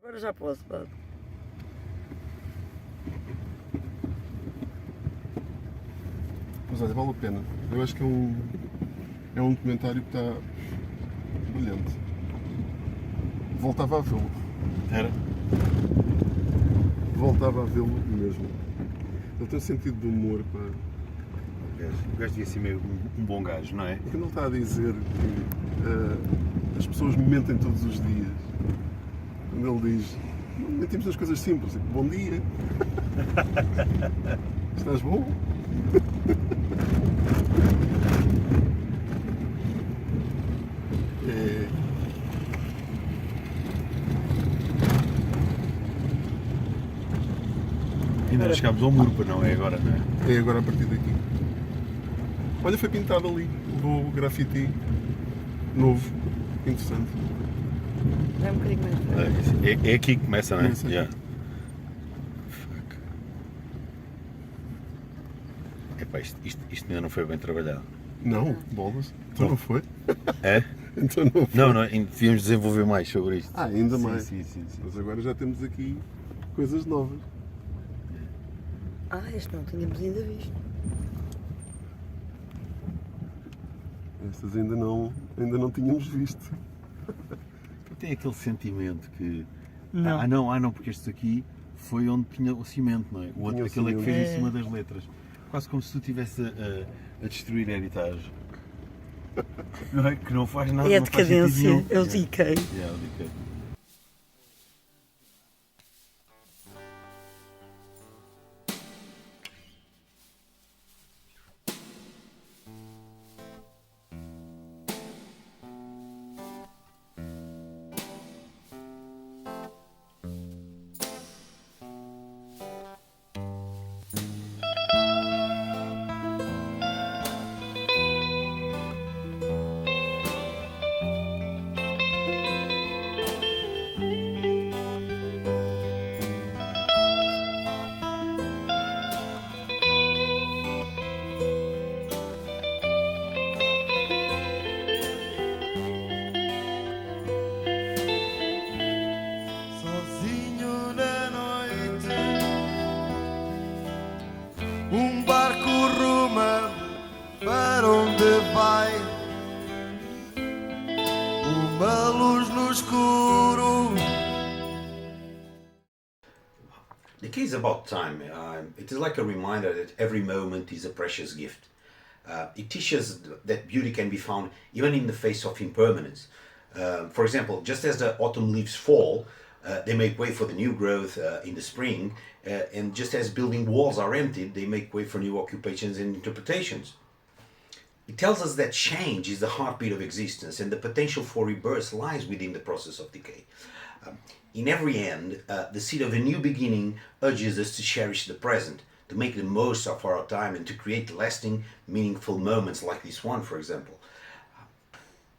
Agora já posso, pá. Mas olha, vale a pena. Eu acho que é um documentário que está brilhante. Voltava a vê-lo. Era? Voltava a vê-lo mesmo. Ele tem um sentido de humor, pá. O gajo devia ser meio um bom gajo, não é? E que não está a dizer que as pessoas mentem todos os dias. Quando ele diz, não mentimos nas coisas simples, tipo, bom dia. Estás bom? É. Ainda não chegámos ao muro, não é agora, não é? É agora a partir daqui. Olha, foi pintado ali. Levou o grafite novo. Interessante. É um bocadinho mais. É aqui que começa, não é? Começa aqui. Yeah. Fuck. Epá, isto ainda não foi bem trabalhado. Não, bolas. Então não foi? É? Então não foi. Não, devíamos desenvolver mais sobre isto. Ah, ainda Sim, mais. Sim. Mas agora já temos aqui coisas novas. Ah, este não tínhamos ainda visto. Estas ainda não tínhamos visto. Tem aquele sentimento que... Não. não, porque este aqui foi onde tinha o cimento, não é? O outro, Tinha o aquele é que cimento. fez em cima das letras. Quase como se tu estivesse a destruir a heritage. Não é? Que não faz nada, É a não faz sentido decadência, nenhum. é o Decay. Yeah, o Decay. Sozinho na noite, barco ruma para onde vai, uma luz no escuro. Decay is about time. It is like a reminder that every moment is a precious gift. It teaches that beauty can be found even in the face of impermanence. For example, just as the autumn leaves fall, they make way for the new growth in the spring, and just as building walls are emptied, they make way for new occupations and interpretations. It tells us that change is the heartbeat of existence, and the potential for rebirth lies within the process of decay. In every end, the seed of a new beginning urges us to cherish the present, to make the most of our time, and to create lasting, meaningful moments like this one, for example.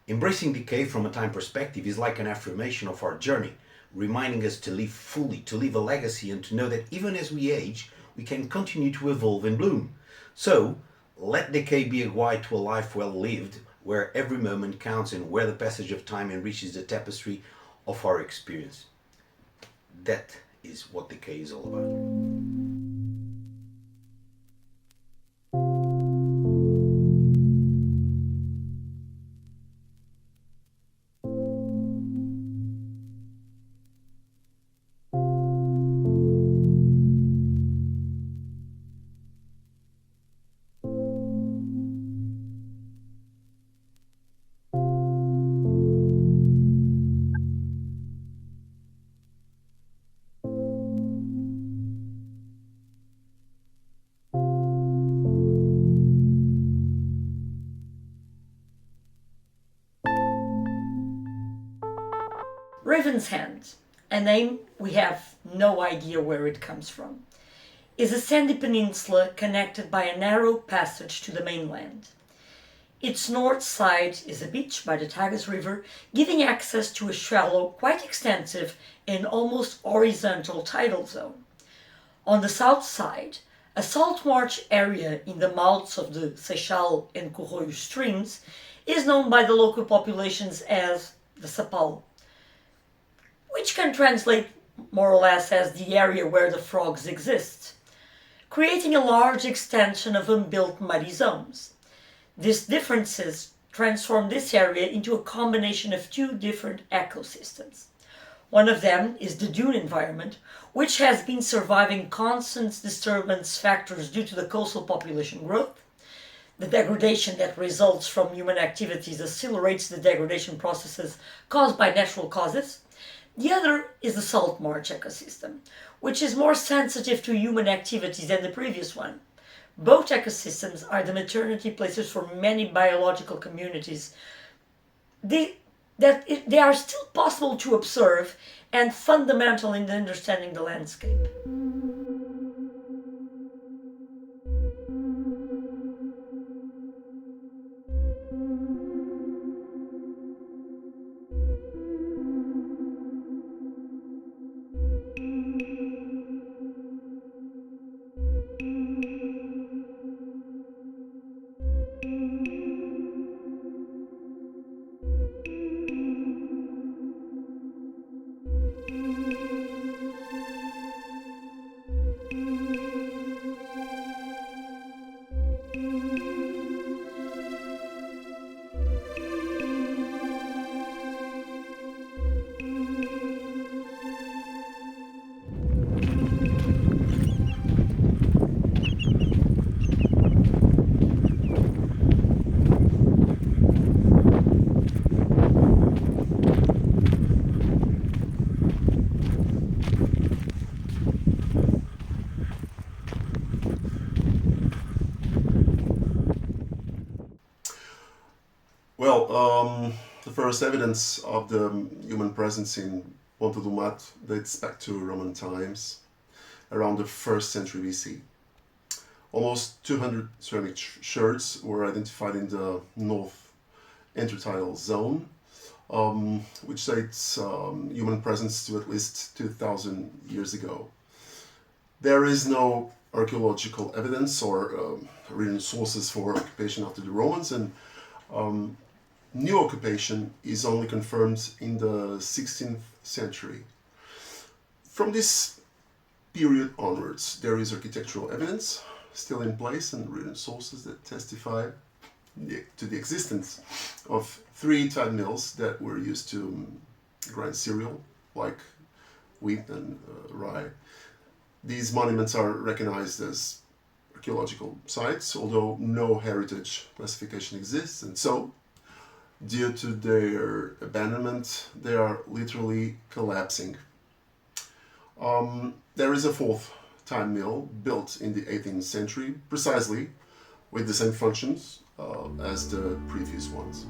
Embracing decay from a time perspective is like an affirmation of our journey, reminding us to live fully, to leave a legacy, and to know that even as we age, we can continue to evolve and bloom. So, let decay be a guide to a life well lived, where every moment counts and where the passage of time enriches the tapestry of our experience. That is what decay is all about. Raven's Hand, a name we have no idea where it comes from, is a sandy peninsula connected by a narrow passage to the mainland. Its north side is a beach by the Tagus River, giving access to a shallow, quite extensive and almost horizontal tidal zone. On the south side, a salt marsh area in the mouths of the Seixal and Corroio streams is known by the local populations as the Sapal, which can translate more or less as the area where the frogs exist, creating a large extension of unbuilt muddy zones. These differences transform this area into a combination of two different ecosystems. One of them is the dune environment, which has been surviving constant disturbance factors due to the coastal population growth. The degradation that results from human activities accelerates the degradation processes caused by natural causes. The other is the salt marsh ecosystem, which is more sensitive to human activities than the previous one. Both ecosystems are the maternity places for many biological communities. They are still possible to observe and fundamental in understanding the landscape. The first evidence of the human presence in Ponta do Mato dates back to Roman times, around the 1st century BC. Almost 200 ceramic sherds were identified in the north intertidal zone, which dates human presence to at least 2,000 years ago. There is no archaeological evidence or written sources for occupation after the Romans, and new occupation is only confirmed in the 16th century. From this period onwards, there is architectural evidence still in place and written sources that testify to the existence of 3 tide mills that were used to grind cereal, like wheat and rye. These monuments are recognized as archaeological sites, although no heritage classification exists, and so, due to their abandonment, they are literally collapsing. There is a 4th time mill built in the 18th century, precisely with the same functions as the previous ones.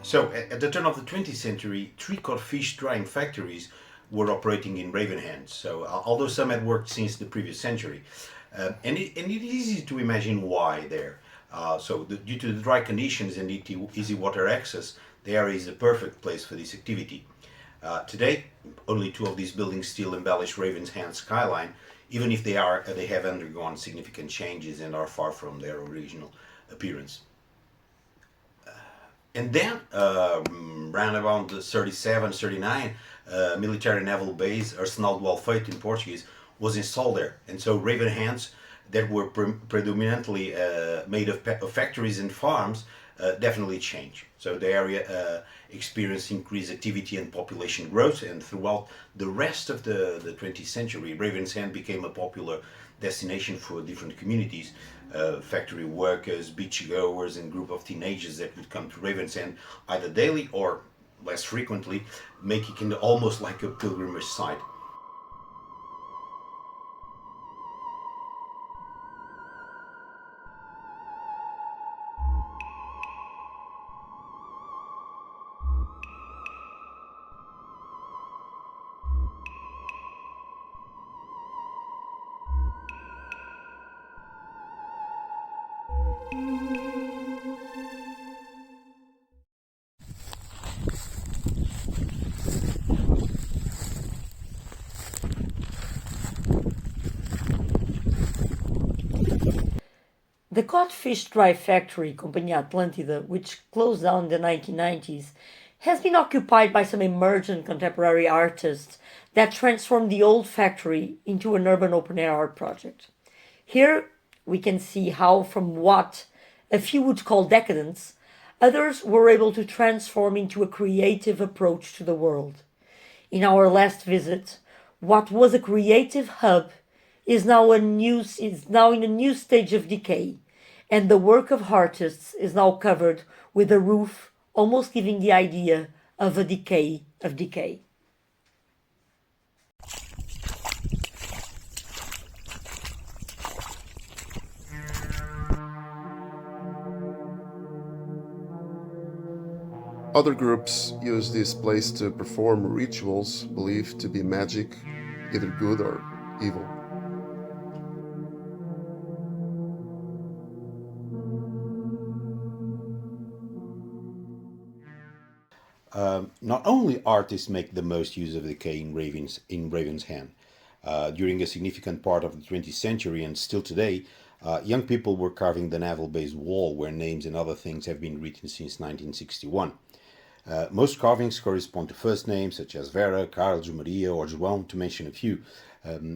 So, at the turn of the 20th century, 3 cod fish drying factories were operating in Ravenhand. So, although some had worked since the previous century, and it is easy to imagine why there. Due to the dry conditions and easy water access, the area is a perfect place for this activity. Today, only 2 of these buildings still embellish Ravenshand's skyline, even if they have undergone significant changes and are far from their original appearance. And then, round about the 37, 39, military naval base, Arsenal do Alfeito in Portuguese, was installed there. And so Ravenhands that were predominantly made of factories and farms definitely changed. So the area experienced increased activity and population growth, and throughout the rest of the 20th century, Ravenshand became a popular destination for different communities. Factory workers, beachgoers, and group of teenagers that would come to Ravenshand either daily or less frequently, making it almost like a pilgrimage site. The codfish dry factory, Companhia Atlântida, which closed down in the 1990s, has been occupied by some emergent contemporary artists that transformed the old factory into an urban open-air art project. Here we can see how from what a few would call decadence, others were able to transform into a creative approach to the world. In our last visit, what was a creative hub is now in a new stage of decay, and the work of artists is now covered with a roof, almost giving the idea of a decay of decay. Other groups use this place to perform rituals believed to be magic, either good or evil. Not only artists make the most use of decay in Raven's hand. During a significant part of the 20th century and still today, young people were carving the naval-based wall where names and other things have been written since 1961. Most carvings correspond to first names such as Vera, Carlos, Maria or João, to mention a few.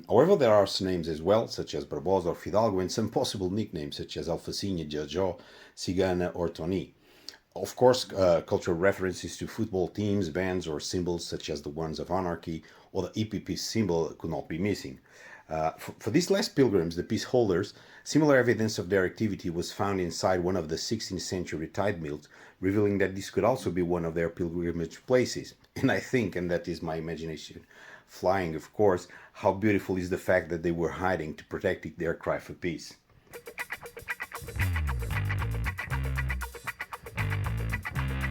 However, there are names as well, such as Barbosa or Fidalgo, and some possible nicknames such as Alfacinha, Jojo, Cigana or Tony. Of course, cultural references to football teams, bands or symbols such as the ones of anarchy or the EPP symbol could not be missing. For these last pilgrims, the peace holders, similar evidence of their activity was found inside one of the 16th century tide mills, revealing that this could also be one of their pilgrimage places. And I think, and that is my imagination flying of course, how beautiful is the fact that they were hiding to protect their cry for peace.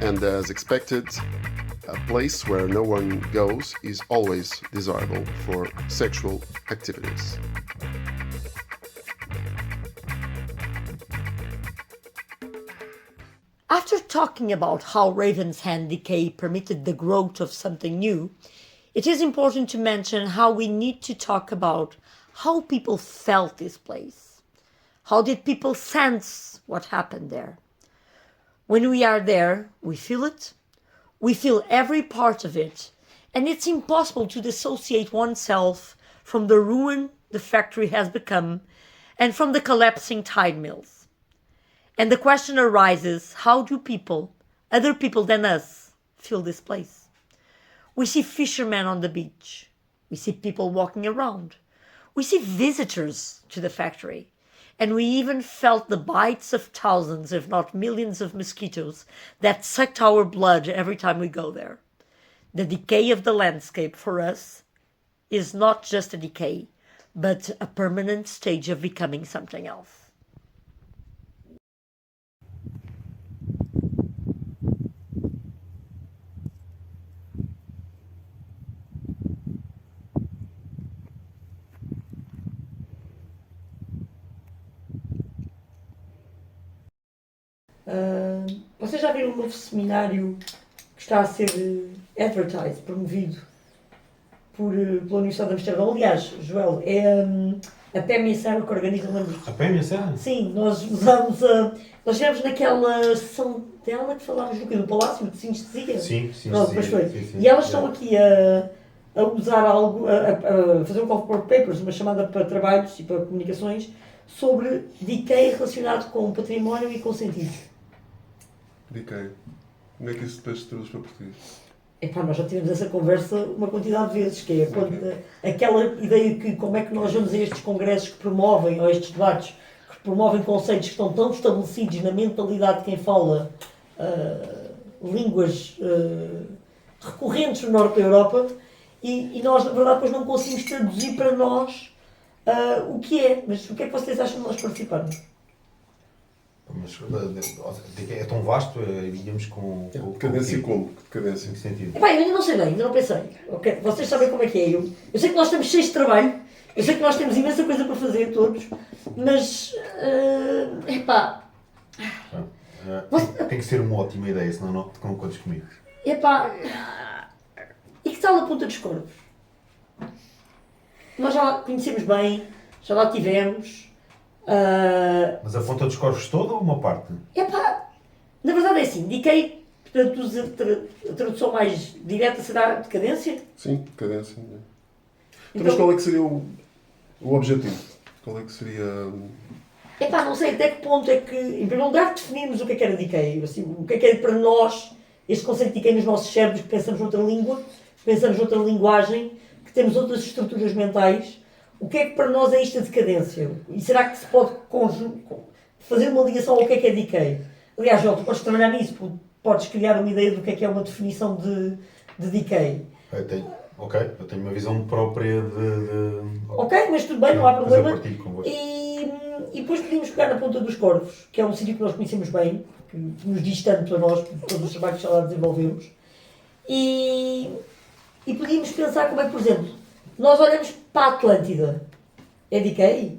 And as expected, a place where no one goes is always desirable for sexual activities. After talking about how Raven's Hand decay permitted the growth of something new, it is important to mention how we need to talk about how people felt this place. How did people sense what happened there? When we are there, we feel it. We feel every part of it, and it's impossible to dissociate oneself from the ruin the factory has become and from the collapsing tide mills. And the question arises, how do people, other people than us, feel this place? We see fishermen on the beach. We see people walking around. We see visitors to the factory. And we even felt the bites of thousands, if not millions of mosquitoes that sucked our blood every time we go there. The decay of the landscape for us is not just a decay, but a permanent stage of becoming something else. Vocês já viram um novo seminário que está a ser advertised, promovido pela Universidade de Amsterdam? Aliás, João, é a PMSR que organiza, lembro. A PMSR? Sim, nós usamos nós estivemos naquela sessão dela que falámos do Palácio de Sinestesia. Sim. Pronto, pois foi. Sim. E elas estão aqui a usar algo, a fazer um call for papers, uma chamada para trabalhos e para comunicações sobre decay relacionado com património e com sentido. Decay. Como é que isso depois se traduz para português? Epá, nós já tivemos essa conversa uma quantidade de vezes, que é aquela ideia que como é que nós vamos a estes congressos que promovem, ou estes debates, que promovem conceitos que estão tão estabelecidos na mentalidade de quem fala línguas recorrentes no norte da Europa, e nós, na verdade, depois não conseguimos traduzir para nós o que é. Mas o que é que vocês acham de nós participarmos? Mas é tão vasto, digamos, com Decadência e como? Que decadência? Em que sentido? Epá, eu ainda não sei bem, ainda não pensei. Okay. Vocês sabem como é que é. Eu sei que nós estamos cheios de trabalho, eu sei que nós temos imensa coisa para fazer todos, mas epá. Tem que ser uma ótima ideia, senão não contes comigo. Epá. E que tal a Ponta dos Corvos? Nós já lá conhecemos bem, já lá tivemos. Mas a fonte dos corvos toda ou uma parte? Epá, na verdade é assim, Decay, portanto, a tradução mais direta será decadência. Sim, cadência. Então, mas qual é que seria o objetivo? Qual é que seria... Epá, não sei até que ponto é que, em primeiro lugar, definirmos o que era Decay. Assim, o que é para nós este conceito de Decay nos nossos cérebros, que pensamos noutra língua, pensamos noutra linguagem, que temos outras estruturas mentais. O que para nós é isto a decadência? E será que se pode fazer uma ligação ao que é Decay? Aliás, João, tu podes trabalhar nisso, podes criar uma ideia do que é uma definição de Decay. Eu tenho uma visão própria de... Ok, mas tudo bem, não há problema. Mas eu partilho convosco. E depois podíamos pegar na Ponta dos Corvos, que é um sítio que nós conhecemos bem, que nos diz tanto a nós, por todos os trabalhos que já lá desenvolvemos. E podíamos pensar como é que, por exemplo, nós olhamos para a Atlântida. É Decay?